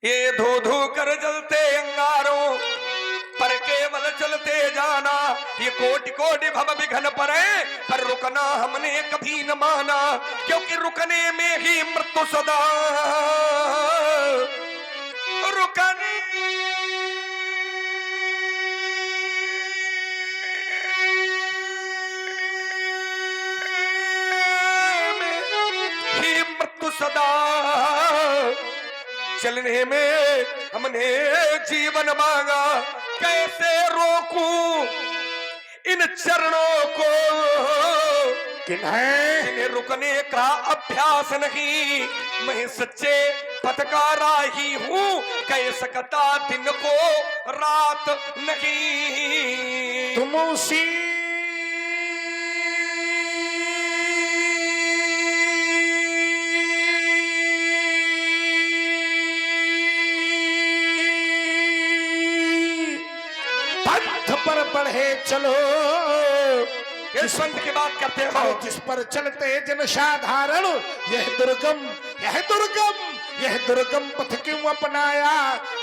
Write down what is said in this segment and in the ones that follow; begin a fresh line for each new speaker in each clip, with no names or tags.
ये धो धो कर जलते अंगारों पर केवल चलते जाना। ये कोटि कोटि भव विघ्न पड़े पर रुकना हमने कभी न माना, क्योंकि रुकने में ही मृत्यु सदा रुकने में ही मृत्यु सदा। चलने में हमने जीवन मांगा, कैसे रोकूं इन चरणों को, किन्हें रुकने का अभ्यास नहीं। मैं सच्चे पथ का राही हूँ, कह सकता दिन को रात नहीं।
तुम उसी पर बढ़े चलो,
किस पंथ की बात करते हो?
जिस पर चलते जन साधारण, यह दुर्गम पथ क्यों अपनाया,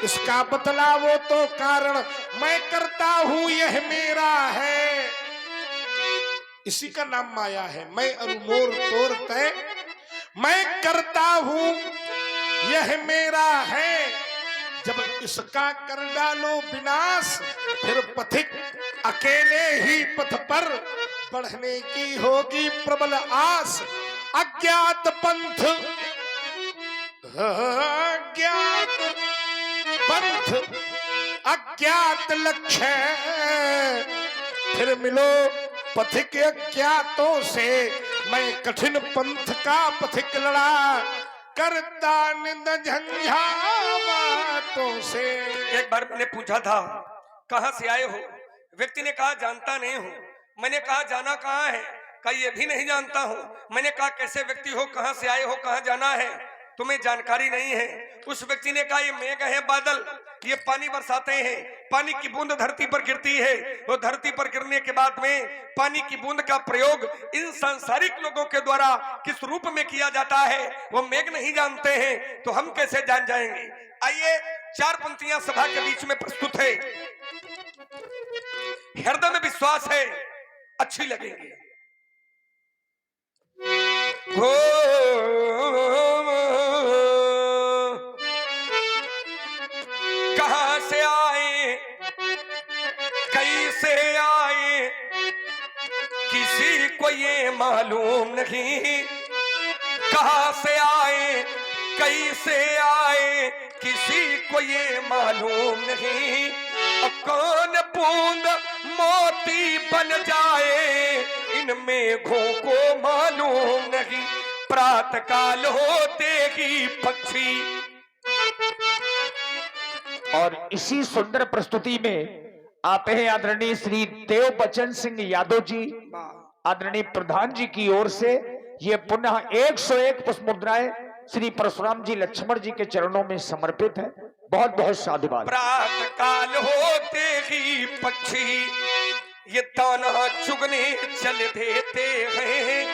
इसका बतलावो तो कारण। मैं करता हूँ यह मेरा है, इसी का नाम माया है। मैं अरुमोर तोर तय, मैं करता हूँ यह मेरा है। जब इसका कर डालो विनाश, फिर पथिक अकेले ही पथ पर बढ़ने की होगी प्रबल आस। अज्ञात पंथ अज्ञात लक्ष्य, फिर मिलो पथिक अज्ञातों से। मैं कठिन पंथ का पथिक लड़ा, करता निंद झंझावातों से।
एक बार मैंने पूछा था कहां से आए हो, व्यक्ति ने कहा जानता नहीं हूं। मैंने कहा जाना कहां है, कहा ये भी नहीं जानता हूं। मैंने कहा कैसे व्यक्ति हो, कहां से आए हो, कहां जाना है, तुम्हें जानकारी नहीं है। उस व्यक्ति ने कहा ये मेघ है, बादल, ये पानी बरसाते हैं। पानी की बूंद धरती पर गिरती है, वो धरती पर गिरने के बाद में पानी की बूंद का प्रयोग इन सांसारिक लोगों के द्वारा किस रूप में किया जाता है, वो मेघ नहीं जानते हैं, तो हम कैसे जान जाएंगे। आइए 4 पंक्तियां सभा के बीच में प्रस्तुत है, हृदय में विश्वास है, अच्छी लगेंगी। कहां से आए कैसे आए किसी को ये मालूम नहीं। कहां से आए कैसे आए किसी को ये मालूम नहीं। कौन बूंद मोती बन जाए इन मेघों को मालूम नहीं। प्रातः काल होते ही पक्षी।
और इसी सुंदर प्रस्तुति में आप हैं आदरणीय श्री देव बचन सिंह यादव जी, आदरणीय प्रधान जी की ओर से ये पुनः 101 पुष्प मुद्राएं श्री परशुराम जी लक्ष्मण जी के चरणों में समर्पित है। बहुत बहुत साधुवाद।
प्रातः काल होते ही पक्षी ये दाना चुगने चल देते हैं।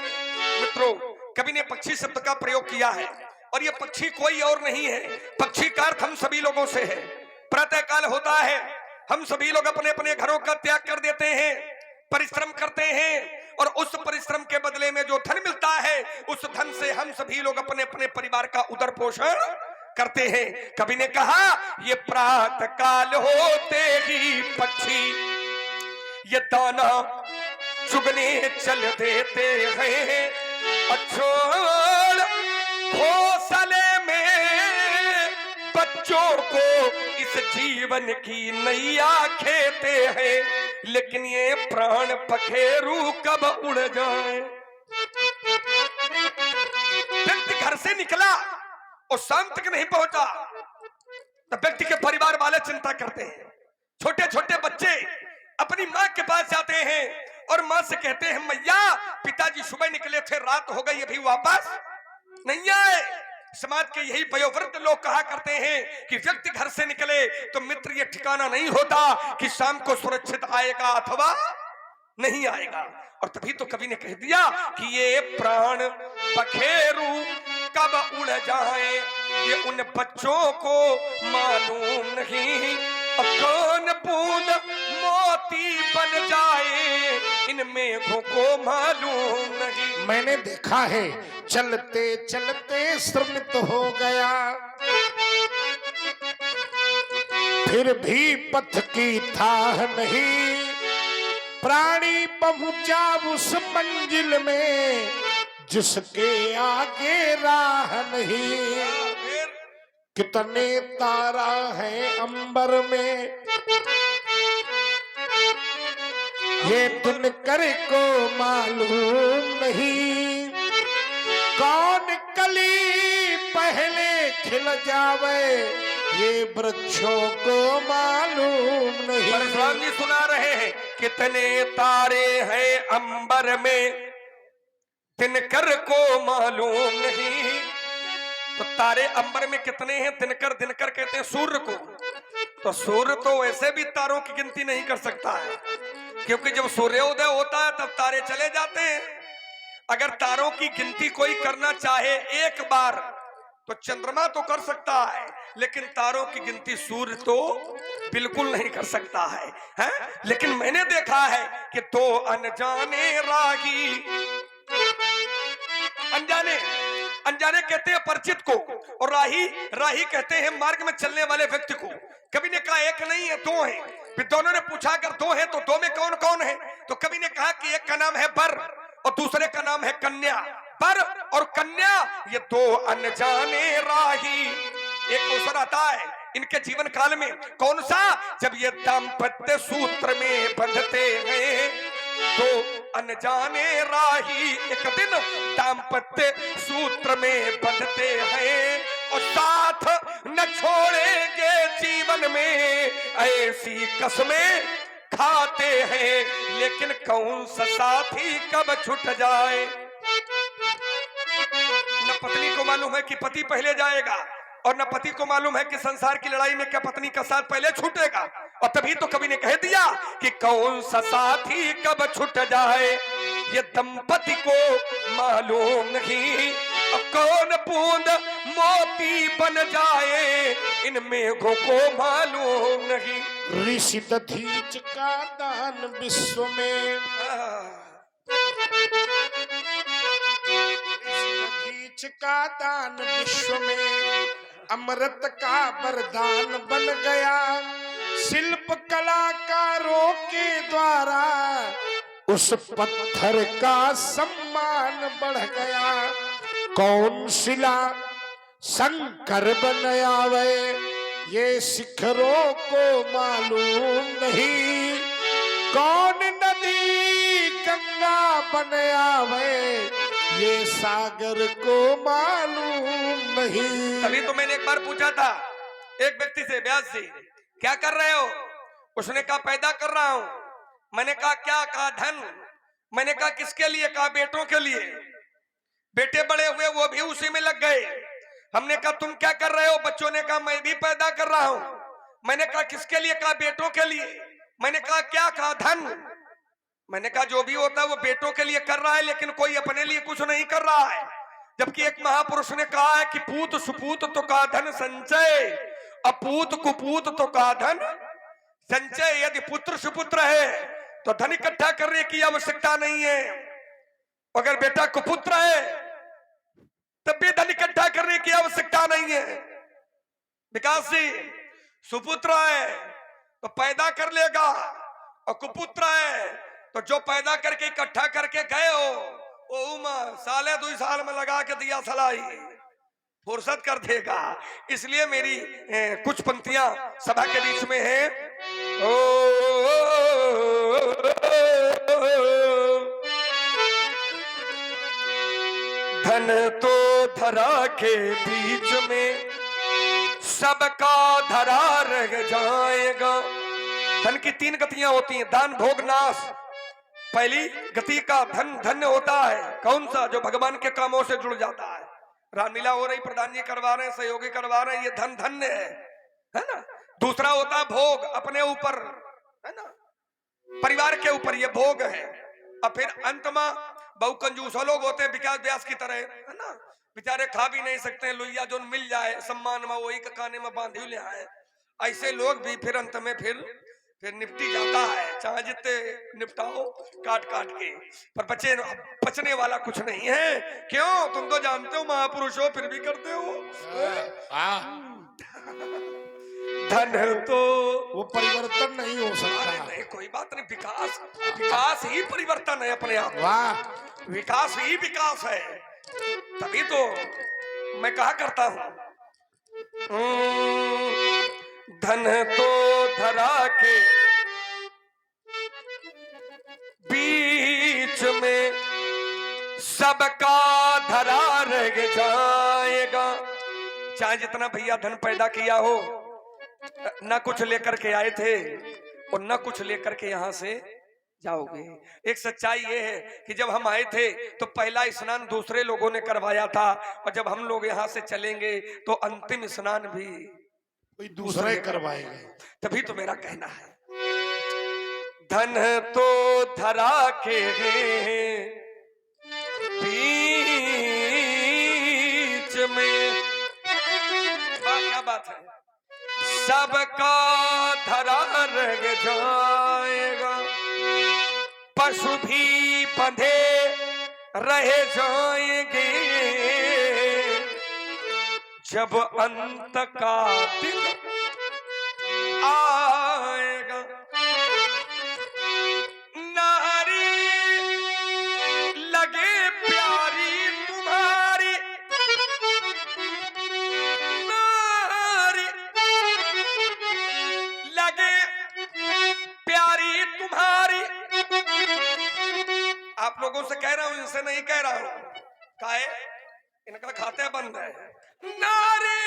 मित्रों, कवि ने पक्षी शब्द का प्रयोग किया है और ये पक्षी कोई और नहीं है, पक्षी का अर्थ हम सभी लोगों से है। प्रातः काल होता है, हम सभी लोग अपने अपने घरों का त्याग कर देते हैं, परिश्रम करते हैं और उस परिश्रम के बदले में जो धन मिलता है उस धन से हम सभी लोग अपने अपने परिवार का उदर पोषण करते हैं। कवि ने कहा ये प्रातः काल होते ही पक्षी ये दाना चुगने चल देते हैं। छोड़ घोंसले में बच्चों को इस जीवन की नैया खेते हैं, लेकिन ये प्राण पखेरु कब उड़ जाए। व्यक्ति घर से निकला और शाम तक नहीं पहुंचा तो व्यक्ति के परिवार वाले चिंता करते हैं। छोटे छोटे बच्चे अपनी माँ के पास जाते हैं और माँ से कहते हैं मैया पिताजी सुबह निकले थे, रात हो गई, अभी वापस नहीं आए। समाज के यही वयोवृद्ध लोग कहा करते हैं कि व्यक्ति घर से निकले तो मित्र ये ठिकाना नहीं होता कि शाम को सुरक्षित आएगा अथवा नहीं आएगा। और तभी तो कवि ने कह दिया कि ये प्राण पखेरु कब उड़ जाए ये उन बच्चों को मालूम नहीं। कौन बूंद मोती बन जाए इन मेघों को मालूम नहीं।
मैंने देखा है चलते चलते श्रमित हो गया, फिर भी पथ की थाह नहीं। प्राणी पहुंचा उस मंजिल में जिसके आगे राह नहीं। कितने तारा है अंबर में ये दिनकर को मालूम नहीं। कौन कली पहले खिल जावे ये वृक्षों को मालूम नहीं।
परशुराम जी सुना रहे हैं कितने तारे हैं अंबर में दिनकर को मालूम नहीं। तो तारे अंबर में कितने हैं? दिनकर, दिनकर कहते हैं सूर्य को। तो सूर्य तो वैसे भी तारों की गिनती नहीं कर सकता है, क्योंकि जब सूर्योदय होता है तब तारे चले जाते हैं। अगर तारों की गिनती कोई करना चाहे एक बार तो चंद्रमा तो कर सकता है, लेकिन तारों की गिनती सूर्य तो बिल्कुल नहीं कर सकता है? लेकिन मैंने देखा है कि दो अनजाने राही, अनजाने अनजाने कहते हैं परिचित को, और राही राही कहते हैं मार्ग में चलने वाले व्यक्ति को। कभी ने कहा एक नहीं है दो हैं, फिर दोनों ने पूछा अगर दो हैं तो दो में कौन कौन है? तो कभी ने कहा कि एक का नाम है बर और दूसरे का नाम है कन्या। बर और कन्या ये दो अनजाने राही। एक अवसर आता है इनके जीवन काल में, कौन सा? जब ये दाम्पत्य सूत्र में बंधते हैं। दो अनजाने राही एक दिन दाम्पत्य सूत्र में बंधते हैं और साथ न छोड़ेंगे जीवन में ऐसी कसमें खाते हैं। लेकिन कौन सा साथी कब छूट जाए? न पत्नी को मालूम है कि पति पहले जाएगा और न पति को मालूम है कि संसार की लड़ाई में क्या पत्नी का साथ पहले छूटेगा। और तभी तो कवि ने कह दिया कि कौन सा साथी कब छूट जाए ये दंपति को मालूम नहीं। अब कौन बूंद मोती बन जाए इन मेघों को मालूम नहीं।
ऋषि दधीच का दान विश्व में, दधीच का दान विश्व में अमृत का वरदान बन गया। शिल्प कलाकारों के द्वारा उस पत्थर का सम्मान बढ़ गया। कौन शिला शंकर बनावे ये शिखरों को मालूम नहीं। कौन नदी गंगा बनावे ये सागर को मालूम नहीं।
तभी तो मैंने एक बार पूछा था एक व्यक्ति से, व्यास से, क्या कर रहे हो? उसने कहा पैदा कर रहा हूं। मैंने कहा क्या? कहा धन। मैंने कहा किसके लिए? कहा बेटों के लिए। बेटे बड़े हुए वो भी उसी में लग गए। हमने कहा तुम क्या कर रहे हो? बच्चों ने कहा मैं भी पैदा कर रहा हूं। मैंने कहा किसके लिए? कहा बेटों के लिए। मैंने कहा क्या? कहा धन। मैंने कहा जो भी होता है वो बेटों के लिए कर रहा है, लेकिन कोई अपने लिए कुछ नहीं कर रहा है। जबकि एक महापुरुष ने कहा है कि पूत सुपूत तो का धन संचय, अपूत कुपूत तो का धन संचय। यदि पुत्र सुपुत्र है तो धन इकट्ठा करने की आवश्यकता नहीं है। अगर बेटा कुपुत्र है तब भी धन इकट्ठा करने की आवश्यकता नहीं है। विकास जी, सुपुत्र है तो पैदा कर लेगा, और कुपुत्र है तो जो पैदा करके इकट्ठा करके गए हो साले 2 साल में लगा के दिया सलाई फुर्सत कर देगा। इसलिए मेरी कुछ पंक्तियां सभा के बीच में है। धन तो धरा के बीच में सबका धरा रह जाएगा। धन की 3 गतियां होती हैं, दान भोग नाश। पहली गति का धन धन्य होता है, कौन सा? जो भगवान के कामों से जुड़ जाता है। रामलीला हो रही, प्रधान जी करवा रहे हैं, सहयोगी करवा रहे हैं, ये धन धन्य है ना। दूसरा होता है भोग, अपने ऊपर, है ना, परिवार के ऊपर ये भोग है। और फिर अंत में बहु कंजूसों लोग होते हैं विकास व्यास की तरह, है ना, बेचारे खा भी नहीं सकते हैं, लोहिया जो मिल जाए सम्मान में वही का खाने में बांधे ले आए। ऐसे लोग भी फिर अंत में फिर निपटी जाता है, चाहे जितने निपटाओ काट काट के, पर बचने वाला कुछ नहीं है। क्यों? तुम तो जानते हो महापुरुष हो फिर भी करते हो। धन तो
वो परिवर्तन नहीं हो सकता।
नहीं, कोई बात नहीं, विकास ही परिवर्तन है अपने आप।
वाह,
विकास ही विकास है। तभी तो मैं कहा करता हूं, धन तो धरा के बीच में सबका धरा रह जाएगा। चाहे जितना भैया धन पैदा किया हो, ना कुछ लेकर के आए थे और ना कुछ लेकर के यहां से जाओगे। एक सच्चाई ये है कि जब हम आए थे तो पहला स्नान दूसरे लोगों ने करवाया था, और जब हम लोग यहाँ से चलेंगे तो अंतिम स्नान भी
कोई दूसरे करवाएंगे।
तभी तो मेरा कहना है, धन तो धरा के बीच में, क्या बात है, सबका धरा रह जाएगा। पशु भी बंधे रह जाएंगे जब अंत का दिन आएगा। नारी लगे प्यारी तुम्हारी, नारी लगे प्यारी तुम्हारी। आप लोगों से कह रहा हूं, इनसे नहीं कह रहा हूं। काहे? इनका खाते बंद है। नारी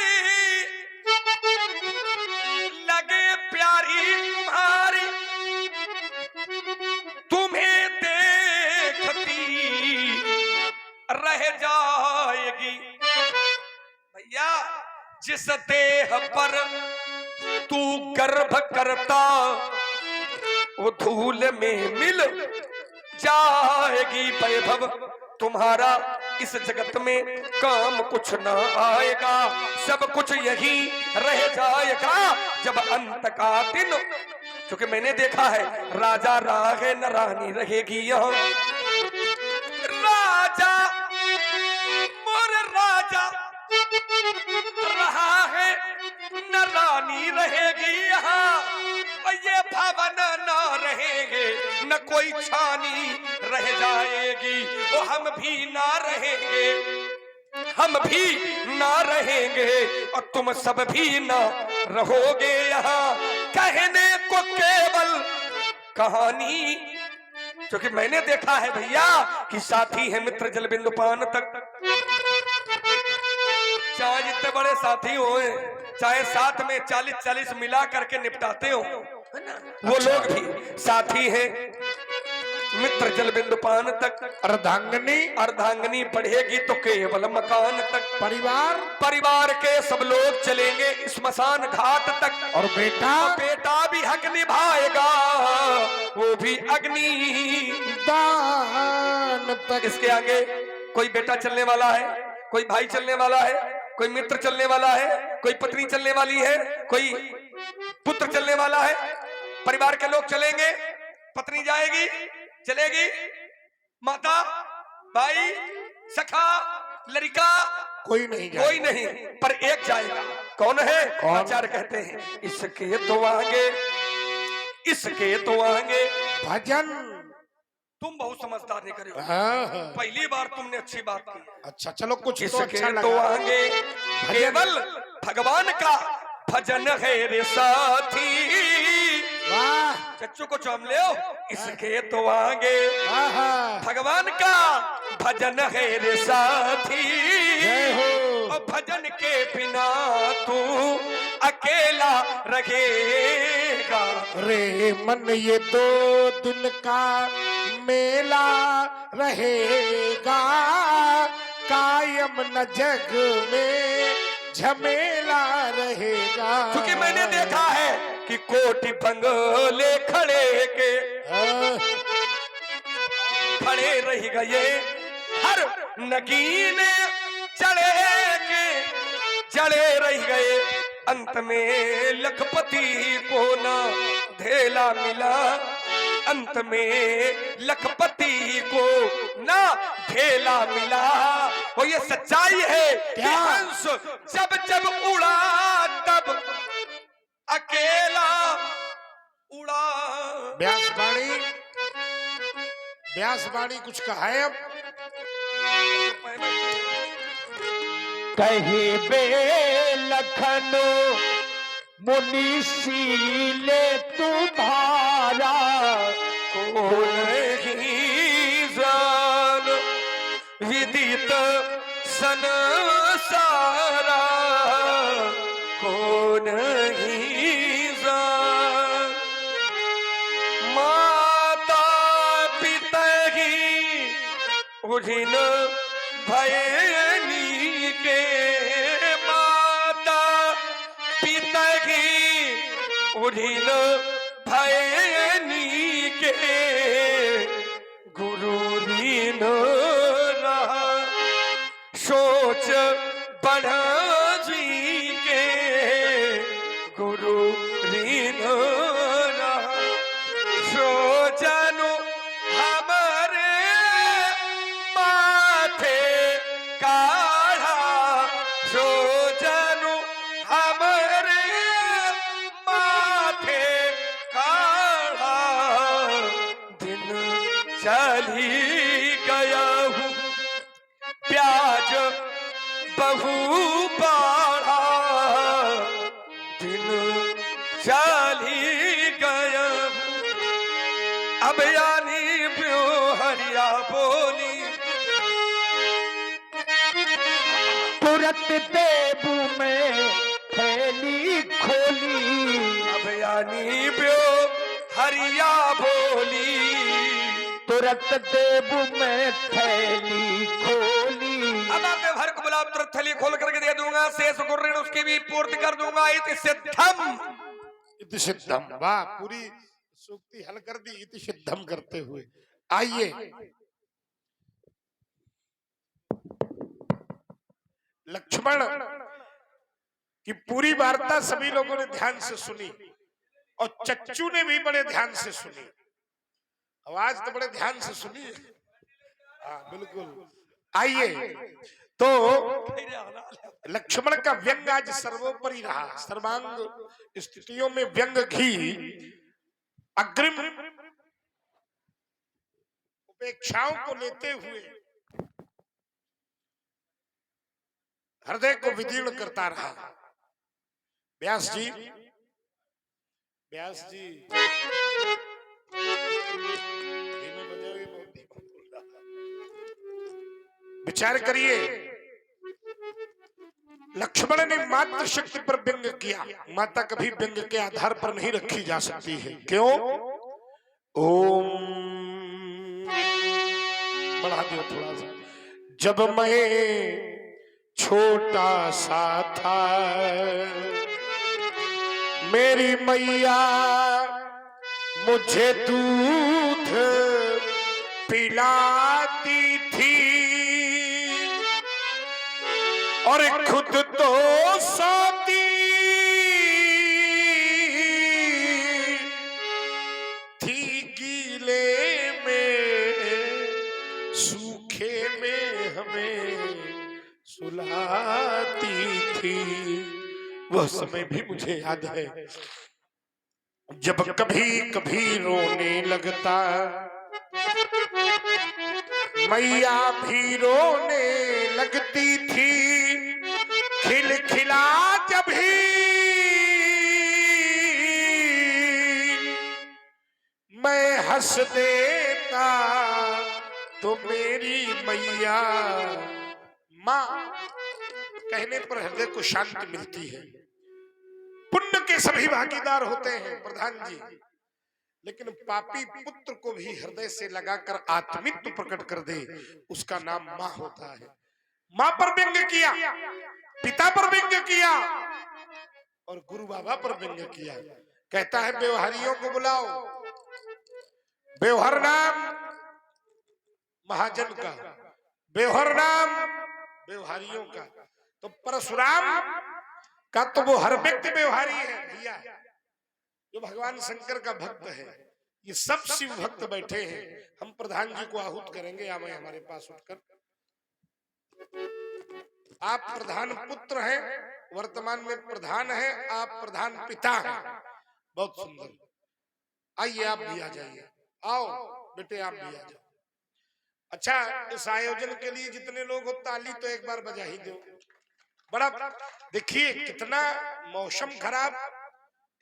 लगे प्यारी तुम्हारी, तुम्हें देखती रह जाएगी। भैया, जिस देह पर तू गर्भ करता वो धूल में मिल जाएगी। वैभव तुम्हारा इस जगत में काम कुछ ना आएगा, सब कुछ यही रह जाएगा जब अंत का दिन। क्योंकि मैंने देखा है, राजा राहे न रानी रहेगी यहाँ। राजा मोर राजा रहा है न रानी रहेगी यहाँ। ये भवन न रहेंगे न कोई छानी रह जाएगी। वो हम भी ना रहेंगे, हम भी ना रहेंगे और तुम सब भी ना रहोगे यहाँ। कहने को केवल कहानी, क्योंकि मैंने देखा है भैया कि साथी है मित्र जल बिंदु पान तक। चाहे जितने बड़े साथी हो, चाहे साथ में 40-40 मिला करके निपटाते हो, वो लोग भी साथी हैं मित्र जल बिंदु पान तक। अर्धांगनी बढ़ेगी तो केवल मकान तक। परिवार के सब लोग चलेंगे स्मशान घाट तक।
और बेटा
भी हक निभाएगा, वो भी अग्नि
दान तक।
इसके आगे कोई बेटा चलने वाला है, कोई भाई चलने वाला है, कोई मित्र चलने वाला है, कोई पत्नी चलने वाली है, कोई पुत्र चलने वाला है। परिवार के लोग चलेंगे, पत्नी जाएगी, चलेगी, माता, भाई, सखा, लड़का,
कोई नहीं
पर एक जाएगा। कौन है? आचार्य कहते हैं, इसके तो आगे
भजन।
तुम बहुत समझदार नहीं करे हो।
हाँ।
पहली बार तुमने अच्छी बात की।
अच्छा, चलो कुछ
इसके
अच्छा लगा।
तो आगे केवल भगवान का भजन है रे साथी।
वाह,
चच्चू को चूम ले। इसके तो आगे
आहा।
भगवान का भजन है रे साथी।
जय हो।
और भजन के बिना तू अकेला रहेगा।
रे मन ये 2 दिन का मेला रहेगा, कायम न जग में झमेला रहेगा।
क्योंकि मैंने देखा है कि कोटि बंगले खड़े रह गए, हर नगीने चढ़ जड़े रह गए, अंत में लखपति को ना धेला मिला, अंत में लखपति को ना ढेला मिला। वो ये सच्चाई है कि हंस जब जब उड़ा तब अकेला उड़ा।
व्यास वाणी कुछ कहा है अब?
कहे बे लखन मुनीशीले तुम्हारा
को नहीं जान विदित संसारा, को नहीं जान। माता पिता ही उन्हीं भयनी के, माता पिता की उन्हीं भयनी के, गुरु दीन रहा सोच बढ़ा जी के, गुरु दीन रहा सोचनु हमारे माथे काढ़ा, सोचनु हमारे माथे काढ़ा। दिन चली गया हूँ प्याज बहु बाढ़ा, दिन चली गया हूँ अब यानी प्यो हरिया बोली।
तुरंत देबू में थैली खोली,
अब यानी प्यो हरिया बोली।
तुरंत देबू में थैली खोली।
अब मैं भर को गुलाब तुरंत थैली खोल करके दे दूंगा, शेष गुण ऋण उसकी भी पूर्ति कर दूंगा। इति
सिद्धम, वाह, पूरी सूक्ति हल कर दी इति सिद्धम करते हुए। आइए लक्ष्मण की पूरी वार्ता सभी लोगों ने ध्यान से सुनी और चच्चू ने भी बड़े ध्यान से सुनी। आवाज तो बड़े ध्यान से सुनी। हाँ बिल्कुल। आइए तो लक्ष्मण का व्यंग आज सर्वोपरि रहा। सर्वांग स्थितियों में व्यंग ही अग्रिम उपेक्षाओं को लेते हुए हृदय को विदीर्ण करता रहा। व्यास जी विचार करिए, लक्ष्मण ने मातृ शक्ति पर व्यंग किया। माता कभी व्यंग के आधार पर नहीं रखी जा सकती है। क्यों? ओम बढ़ा दियो थोड़ा सा। जब मैं छोटा सा था मेरी मैया मुझे दूध पिलाती थी और खुद तो सोती थी गीले में सूखे में हमें सुलाती थी। वह समय भी मुझे याद है जब कभी कभी रोने लगता मैया भी रोने लगती थी। खिलखिला जब भी मैं हंस देता तो मेरी मैया माँ कहने पर हृदय को शांति मिलती है। पुण्य के सभी भागीदार होते हैं प्रधान जी, लेकिन पापी पुत्र को भी हृदय से लगाकर आत्मित्व प्रकट कर दे उसका नाम माँ होता है। माँ पर व्यंग किया, पिता पर व्यंग किया और गुरु बाबा पर व्यंग किया। कहता है व्यवहारियों को बुलाओ। व्यवहार नाम महाजन का, व्यवहार नाम व्यवहारियों का। तो परशुराम का तो वो हर व्यक्ति व्यवहारी है भैया, जो भगवान शंकर का भक्त है। ये सब शिव भक्त बैठे हैं। हम प्रधान जी को आहूत करेंगे, या मैं हमारे पास उठकर। आप प्रधान पुत्र हैं, वर्तमान में प्रधान है, आप प्रधान पिता हैं। बहुत सुंदर। आइए आप भी आ जाइए, आओ बेटे आप भी आ जाओ। अच्छा, इस आयोजन के लिए जितने लोग हो ताली तो एक बार बजा ही दो। बड़ा देखिए कितना मौसम खराब,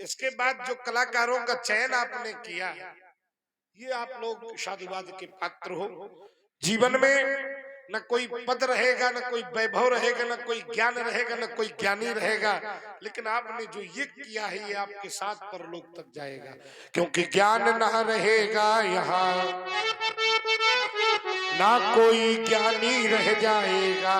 इसके बाद जो कलाकारों का चयन आपने किया, ये आप लोग साधुवाद के पात्र हो। जीवन में न कोई पद रहेगा, न कोई वैभव रहेगा, न कोई ज्ञान रहेगा, न कोई ज्ञानी रहेगा, लेकिन आपने जो ये किया है ये आपके साथ परलोक तक जाएगा। क्योंकि ज्ञान ना रहेगा यहाँ, ना कोई ज्ञानी रह जाएगा।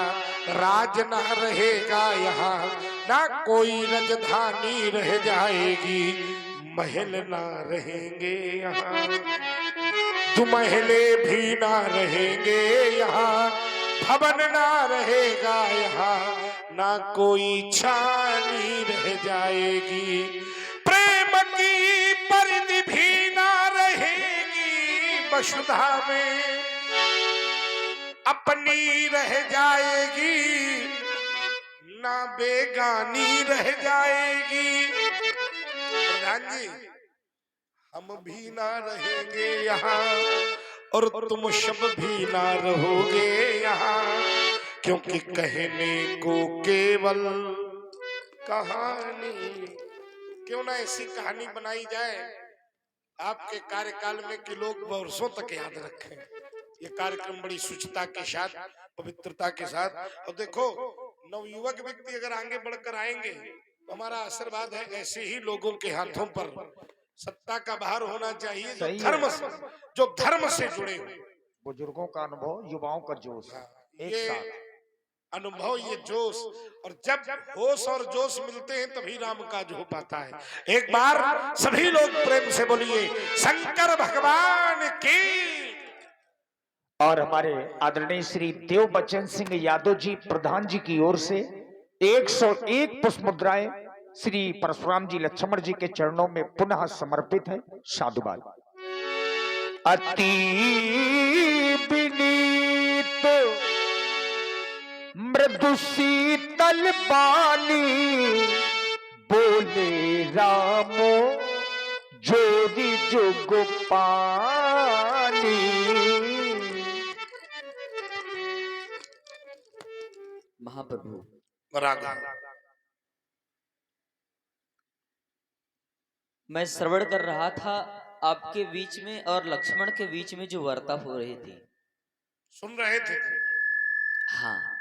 राज ना रहेगा यहाँ, ना कोई राजधानी रह जाएगी। महल ना रहेंगे यहाँ, दुमहले भी ना रहेंगे यहाँ। भवन ना रहेगा यहाँ, ना कोई छानी रह जाएगी। प्रेम की परिधि भी ना रहेगी, वसुधा में अपनी रह जाएगी, ना बेगानी रह जाएगी। प्रधान जी, हम भी ना रहेंगे यहाँ और तुम सब भी ना रहोगे यहाँ, क्योंकि कहने को केवल कहानी। क्यों ना ऐसी कहानी बनाई जाए आपके कार्यकाल में कि लोग वर्षों तक याद रखें। ये कार्यक्रम बड़ी शुचिता के साथ, पवित्रता के साथ। और देखो, नवयुवक व्यक्ति अगर आगे बढ़कर आएंगे तो हमारा आशीर्वाद है ऐसे ही लोगों के हाथों पर सत्ता का भार होना चाहिए, जो धर्म से जुड़े हुए।
बुजुर्गों का अनुभव, युवाओं का जोश, एक
ये
साथ
अनुभव, ये जोश, और जब होश और जोश मिलते हैं तभी राम काज हो पाता है। एक बार सभी लोग प्रेम से बोलिए शंकर भगवान की।
और हमारे आदरणीय श्री देव बच्चन सिंह यादव जी प्रधान जी की ओर से 101 पुष्प मुद्राएं श्री परशुराम जी लक्ष्मण जी के चरणों में पुनः समर्पित है। साधुवाद। अति विनीत मृदु शीतल बानी, बोले रामो जोरी जुग पानी।
महाप्रभु, मैं श्रवण कर रहा था आपके बीच में और लक्ष्मण के बीच में जो वार्ता हो रही थी।
सुन रहे थे?
हाँ,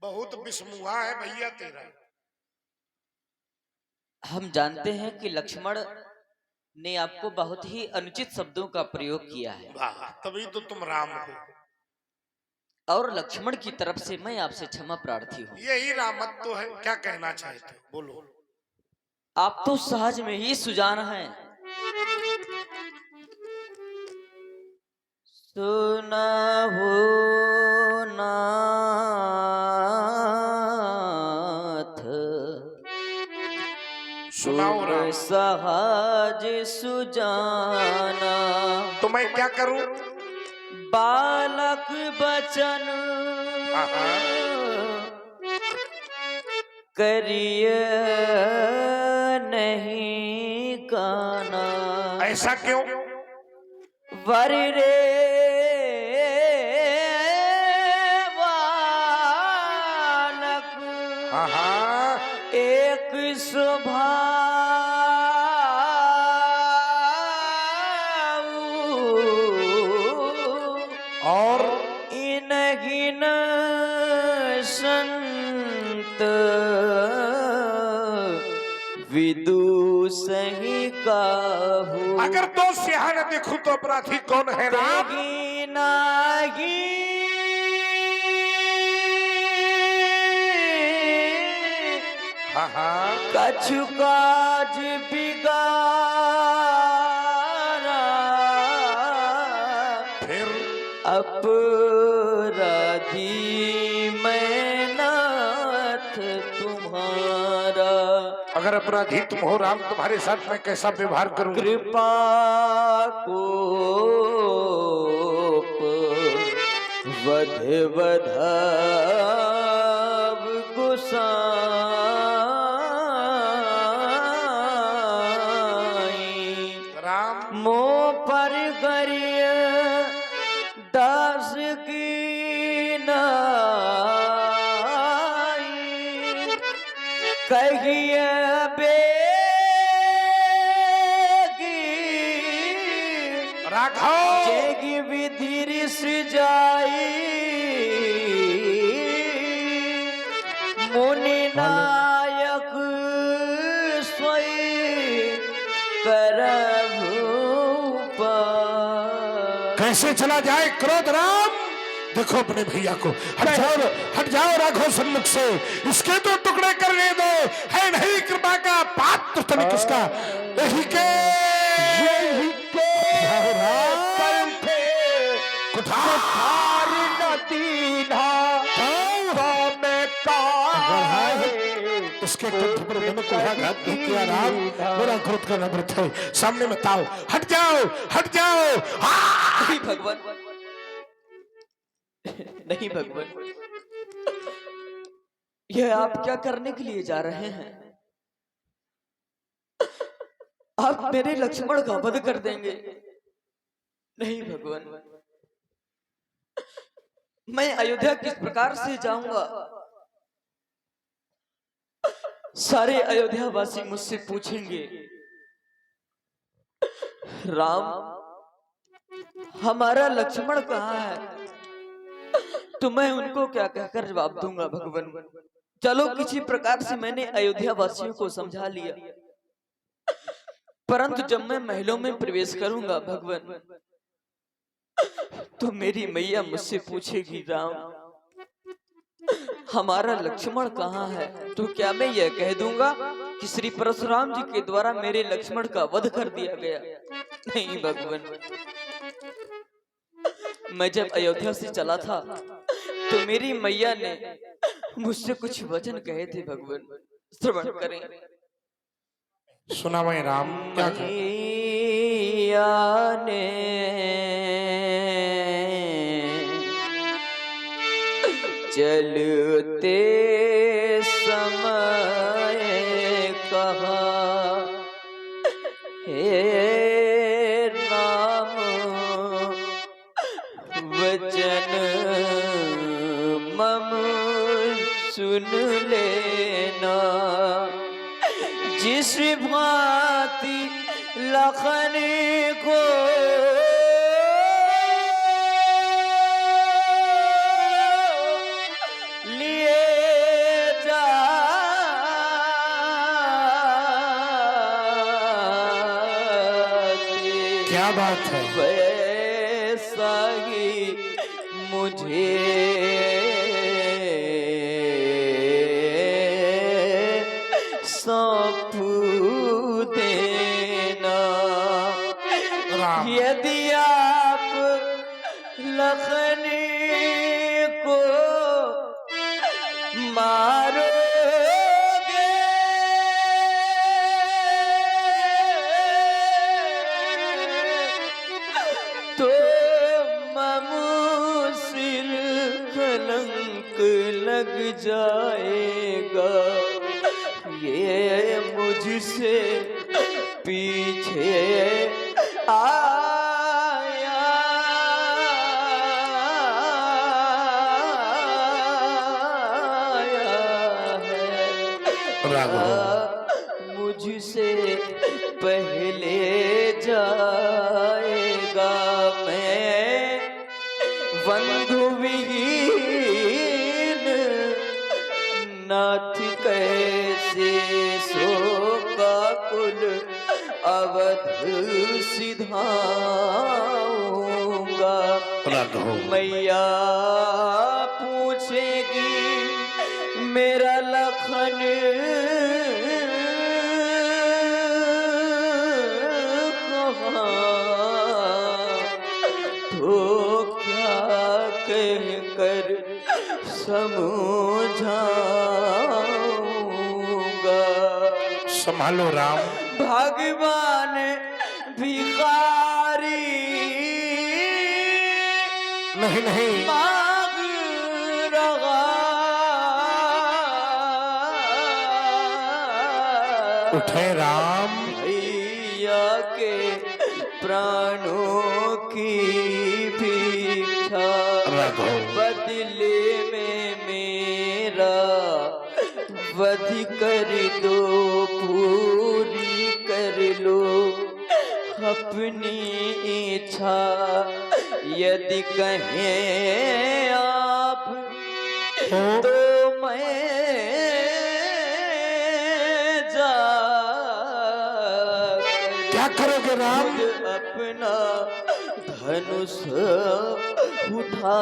बहुत विस्मुहा है भैया तेरा।
हम जानते हैं कि लक्ष्मण ने आपको बहुत ही अनुचित शब्दों का प्रयोग किया है,
तभी तो तुम राम हो।
और लक्ष्मण की तरफ से मैं आपसे क्षमा प्रार्थी हूँ।
यही रामत्व तो है। क्या कहना चाहते हो, बोलो।
आप तो सहज में ही सुजान हैं। सुना हो नाथ,
सुनाओ राम।
सहज सुजाना।
तो मैं क्या करूं?
बालक बचन करिए नहीं काना।
ऐसा क्यों?
वर रे बालक, एक स्वभाव
और
इनगिन संत विदुषहि काहू।
अगर दोष यहाँ न देखूं तो अपराधी कौन है राम?
नागी कछु काज बिगाड़ा,
फिर
अपराधी मैं नाथ तुम्हारा।
अगर अपराधी तुम हो राम, तुम्हारे साथ मैं कैसा व्यवहार करूंगा?
कृपा कोप वध वधव गोसाई
राम
मो पर गरिय दास की नाई कहिए
राघव
जेगी विधि सृजाई मुनि नायक स्वयं करभूपा।
कैसे चला जाए क्रोध राम? देखो अपने भैया को, हट जाओ राघव सम्मुख से, इसके तो टुकड़े करने दो। है नहीं कृपा का पात्र तनिक किसका? यही के उसके कंठ पर मैंने कुल्हाघात नहीं किया राम, मेरा क्रोध का नवृत है, सामने मत आओ, हट जाओ, हट जाओ।
नहीं भगवान, नहीं भगवान, यह आप क्या करने के लिए जा रहे हैं? आप मेरे लक्ष्मण का वध कर देंगे। नहीं भगवान, मैं अयोध्या किस प्रकार से जाऊंगा? सारे अयोध्या वासी मुझसे पूछेंगे, राम हमारा लक्ष्मण कहाँ है? तो मैं उनको क्या कहकर जवाब दूंगा भगवान? चलो किसी प्रकार से मैंने अयोध्या वासियों को समझा लिया, परंतु जब मैं महलों में प्रवेश करूंगा भगवान, तो मेरी मैया मुझसे पूछेगी, राम हमारा लक्ष्मण कहाँ है? तो क्या मैं यह कह दूंगा कि श्री परशुराम जी के द्वारा मेरे लक्ष्मण का वध कर दिया गया? नहीं भगवान, मैं जब अयोध्या से चला था तो मेरी मैया ने मुझसे कुछ वचन कहे थे भगवान, श्रवण करें।
सुना मैं राम, क्या
मैया ने चलते समय कहा, हे राम वचन मम सुन लेना, जिस भांति लखन को
बात है?
वैसा ही मुझे सौंप देना, यदि आप लखन को मारो लग जाएगा, ये मुझसे पीछे आया है, मुझसे पहले जाएगा। मैं बंधु विहीन नाथ कैसे शोका कुल अवध सिधाऊंगा। मैया पूछेगी मेरा लखन तो क्या कहकर समझाऊंगा।
संभालो राम।
भगवान भिखारी
नहीं नहीं,
मांग रहा,
उठे राम।
भैया के प्राणों की भिक्षा,
राघव।
बदले में मेरा वध कर दो, पूरी कर लो अपनी इच्छा। यदि कहें आप तो मैं जा
क्या करोगे राम?
खुद अपना धनुष उठा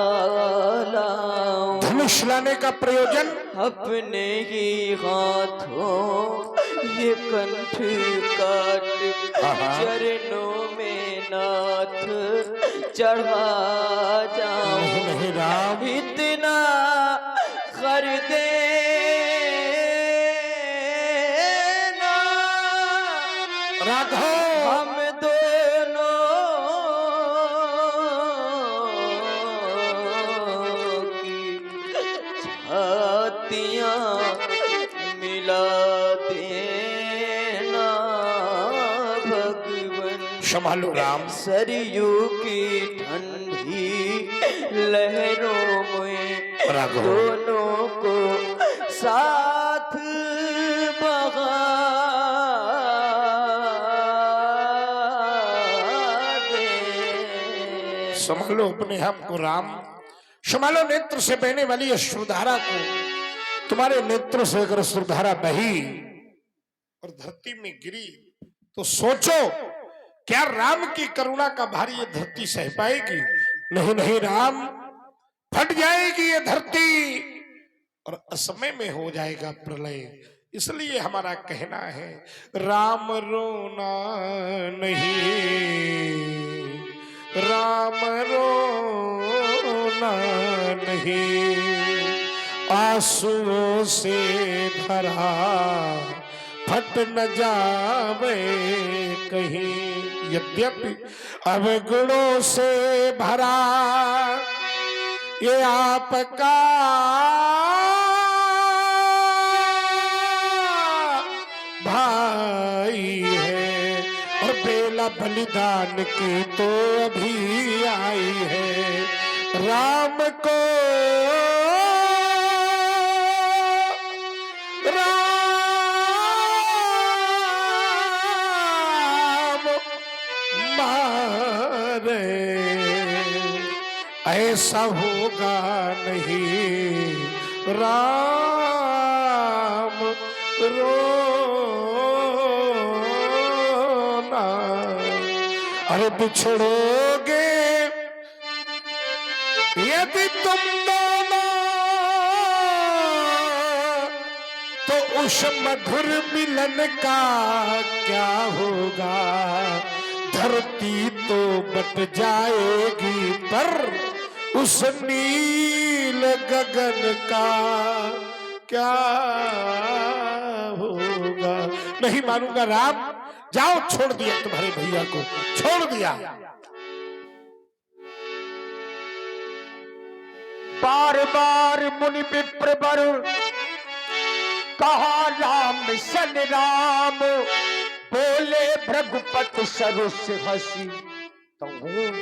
लाऊं,
धनुष लाने का प्रयोजन
अपने ही हाथों ये कंठ काट चरणों में नाथ चढ़ा जाऊं।
नहीं नहीं राम।
इतना कर देना
राघव।
हम दोनों की छातियां मिला देना भगवन।
संभालो राम।
सरयू की ठंडी लहरों में
राघव।
दोनों को साथ बहा दे।
संभालो अपने आप को राम। संभालो नेत्र से बहने वाली अश्रुधारा को। तुम्हारे नेत्र से अगर अश्रुधारा बही और धरती में गिरी तो सोचो, क्या राम की करुणा का भार ये धरती सह पाएगी? नहीं नहीं राम, फट जाएगी ये धरती और असमय में हो जाएगा प्रलय। इसलिए हमारा कहना है, राम रोना नहीं, राम रोना नहीं, आंसुओं से भरा फट न जावे कहीं। यद्यपि अवगुणों से भरा ये आपका भाई है और बेला बलिदान की तो अभी आई है। राम को राम मारे, ऐसा होगा नहीं। राम रोना, अरे बिछड़ोगे यदि तुम दोनों तो उस मधुर मिलन का क्या होगा? धरती तो बट जाएगी पर उस नील गगन का क्या होगा? नहीं मानूंगा राम। जाओ, छोड़ दिया तुम्हारे भैया को, छोड़ दिया।
बार बार मुनि विप्र वर कहा राम सन राम, बोले भृगुपति सरुस हसी तो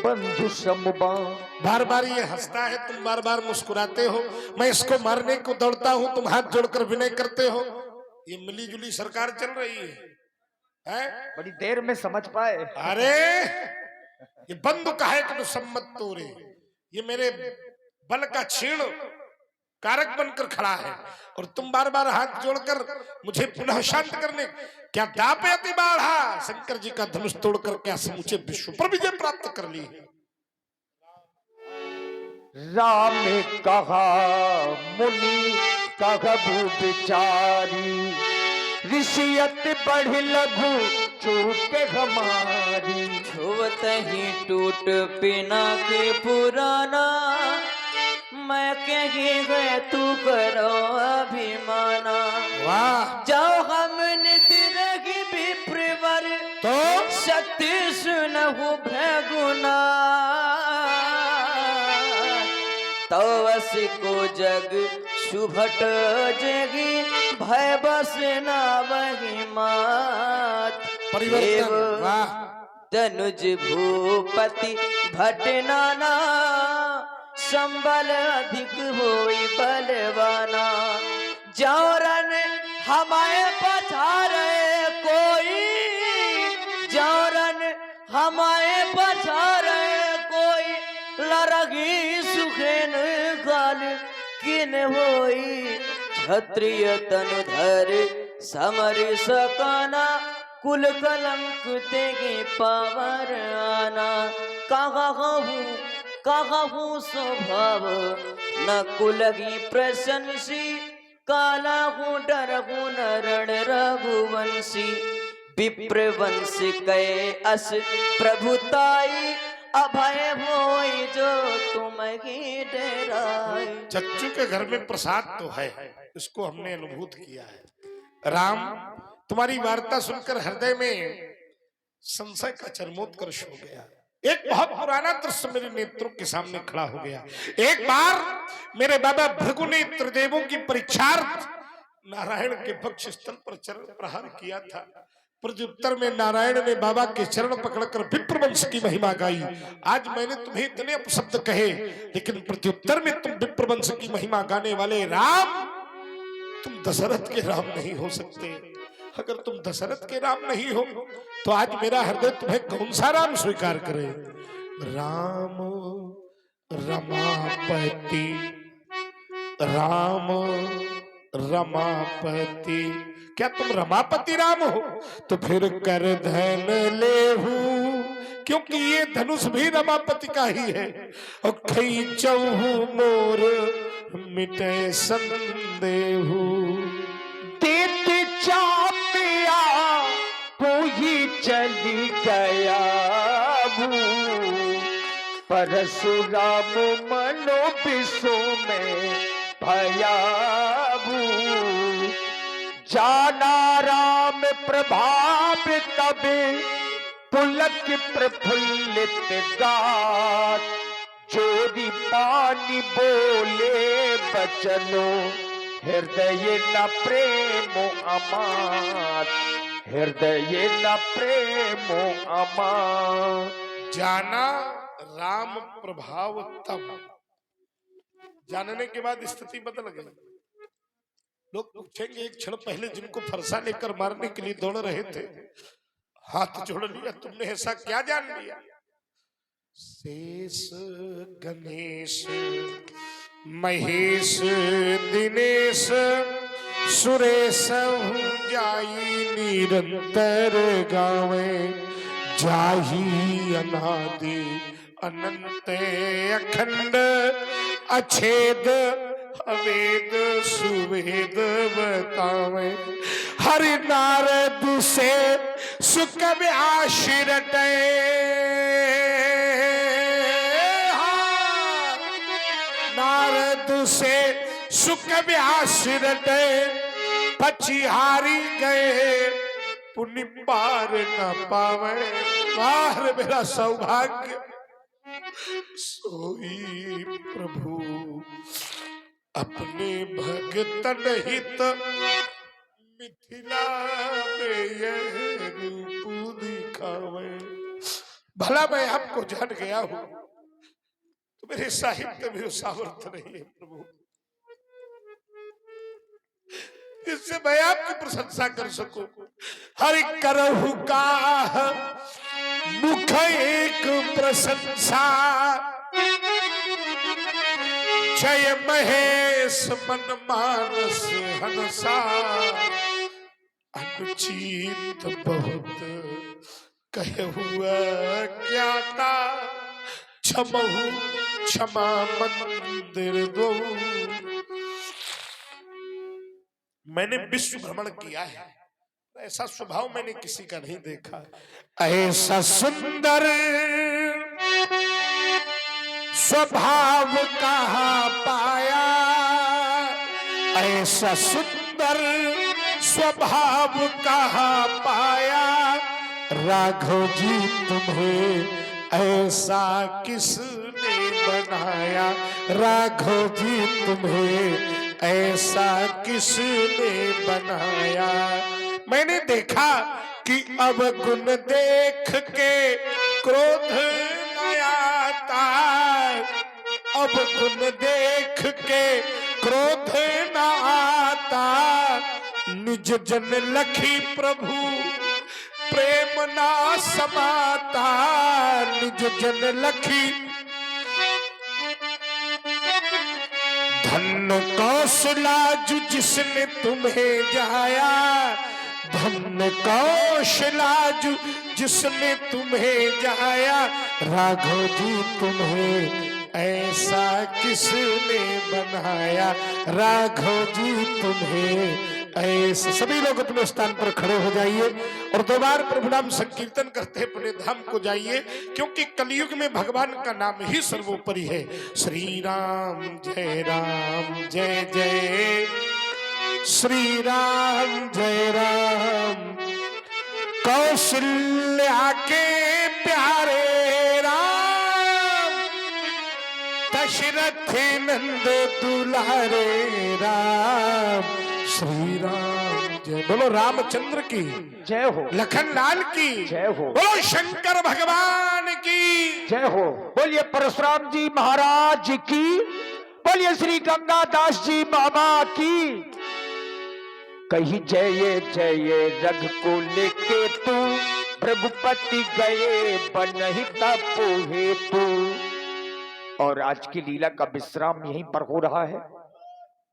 बंधु समबान।
बार बार ये हंसता है, तुम बार बार मुस्कुराते हो। मैं इसको मारने को दौड़ता हूँ, तुम हाथ जोड़कर विनय करते हो। ये मिली जुली सरकार चल रही है?
बड़ी देर में समझ पाए।
अरे ये बंदूक है कि सम्मत तोरे, ये मेरे बल का क्षीण कारक बनकर खड़ा है और तुम बार बार हाथ जोड़कर मुझे पुनः शांत करने। क्या दापयति बाढ़ा, शंकर जी का धनुष तोड़कर क्या समूचे विश्व पर विजय प्राप्त कर ली है।
राम ने कहा मुनि कहबू बिचारी, ऋषियत बढ़ लघु चूक हमारी।
छुवत ही टूट पिना के पुराना, मैं कही गए तू करो अभिमाना।
वाह,
जाओ हम निद्र करहु भृगुना तवस को जग शुभट जगी भय बस न वही मात
परिवर्तन, वाह।
तनुज भूपति भट नाना संबल अधिक होई बलवाना जौरन हमारे पछारे कोई जौरन हमारे पछारे कोई लरगी सुखेन गाल किन होई क्षत्रिय तनु धर समर सकाना कुल कलंक तेगे पावर आना कहूँ स्वभाव न कुलगी प्रशंसी काला हूँ डर हूँ नरण रघुवंशी विप्र वंश कै अस प्रभुताई अभय होई जो तुम ही डराई।
चच्चू के घर में प्रसाद तो है, इसको हमने अनुभूत किया है। राम, तुम्हारी वार्ता सुनकर हृदय में संशय का चरमोत्कर्ष हो गया। एक बहुत पुराना दृश्य मेरे नेत्रों के सामने खड़ा हो गया। एक बार मेरे बाबा भृगु ने त्रिदेवों की परीक्षार्थ नारायण के वक्ष स्थल पर चरण प्रहार किया था। प्रत्युत्तर में नारायण ने बाबा के चरण पकड़कर विप्र वंश की महिमा गाई। आज मैंने तुम्हें इतने अपशब्द कहे, लेकिन प्रत्युत्तर में तुम विप्र वंश की महिमा गाने वाले राम, तुम दशरथ के राम नहीं हो सकते। अगर तुम दशरथ के राम नहीं हो तो आज मेरा हृदय तुम्हें कौन सा राम स्वीकार करे? राम रमापति, राम रमापति, क्या तुम रमापति राम हो? तो फिर कर धन लेहू, क्योंकि ये धनुष भी रमापति का ही है। और खई चहु मोर मिटे संदेहू,
देते चापिया तो ही चली गया परशुराम मनो विषो में भयाभू जाना राम प्रभाव तब पुलक प्रफुल्लित गात जोरी पानी बोले बचनो हृदय न प्रेमो अमात हृदय न प्रेमो अमात।
जाना राम प्रभाव तब, जानने के बाद स्थिति बदल गई। लोग पूछेंगे एक क्षण पहले जिनको फरसा लेकर मारने के लिए दौड़ रहे थे, हाथ जोड़ लिया, तुमने ऐसा क्या जान लिया? शेष गणेश महेश दिनेश सुरेश जाई निरंतर गावे जाही अनादि अनंत अखंड अछेद अवेद सुवेद बतावे हरि नारद से सुख आशिरटे नारद से सुख आशिरटे पछिहारी गए पुण्य पार न पावे। वाह मेरा सौभाग्य, सोई प्रभु अपने भगतन हित मिथिला में यह रूप दिखावे। भला मैं आपको जान गया हूं तो मेरे साहित्य में सामर्थ्य नहीं है प्रभु, जिससे मैं आपकी प्रशंसा कर सकूं। हरि करहु का मुख एक प्रशंसा जय महेश मन मानस हंसा अनुचित बहुत कहे हुआ ज्ञाता क्षमहु क्षमा मंदिर दो। मैंने विश्व भ्रमण किया है, ऐसा स्वभाव मैंने किसी का नहीं देखा। ऐसा सुंदर स्वभाव कहाँ पाया, ऐसा सुंदर स्वभाव कहाँ पाया राघव जी तुम्हें ऐसा किसने बनाया, राघव जी तुम्हें ऐसा किसने बनाया। मैंने देखा कि अब गुण देख के क्रोध न आता, अब गुण देख के क्रोध न आता, निज जन लखी प्रभु प्रेम ना समाता, निज जन लखी। धन कौशलाजु जिसने तुम्हें जाया, धन कौशलाजु जिसने तुम्हें जाया, राघव जी तुम्हें ऐसा किसने बनाया, राघव जी तुम्हें ऐसा। सभी लोग अपने स्थान पर खड़े हो जाइए और दो बार प्रभु नाम संकीर्तन करते अपने धाम को जाइए, क्योंकि कलयुग में भगवान का नाम ही सर्वोपरि है। श्री राम जय जय श्री राम जय राम, कौशल्या के प्यारे राम, दशरथ नंद दुलारे राम, श्री राम जय। बोलो रामचंद्र की
जय हो,
लखन लाल की
जय हो,
बोलो शंकर भगवान की
जय हो। बोलिए परशुराम जी महाराज की, बोलिए श्री गंगादास जी बाबा की। कही जय रघुकुल के तू, रघुपति गए बनहिता पोहे तू। और आज की लीला का विश्राम यहीं पर हो रहा है।